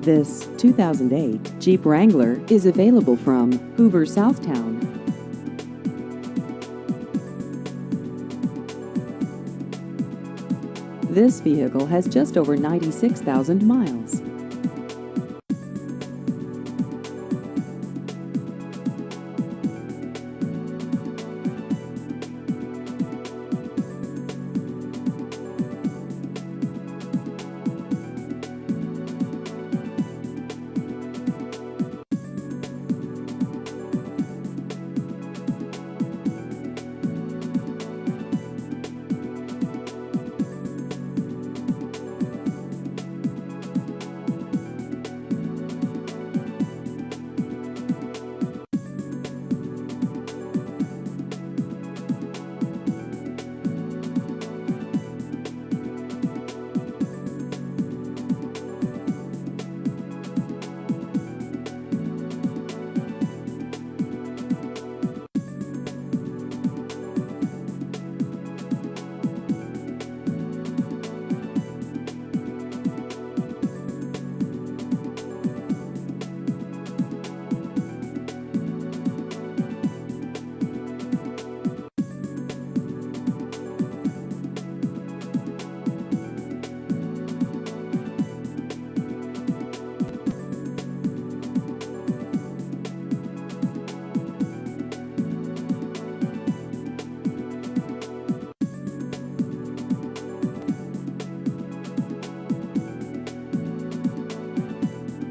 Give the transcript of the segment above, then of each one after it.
This 2008 Jeep Wrangler is available from Hoover, Southtown. This vehicle has just over 96,000 miles.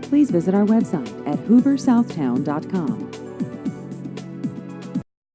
Please visit our website at hooversouthtown.com.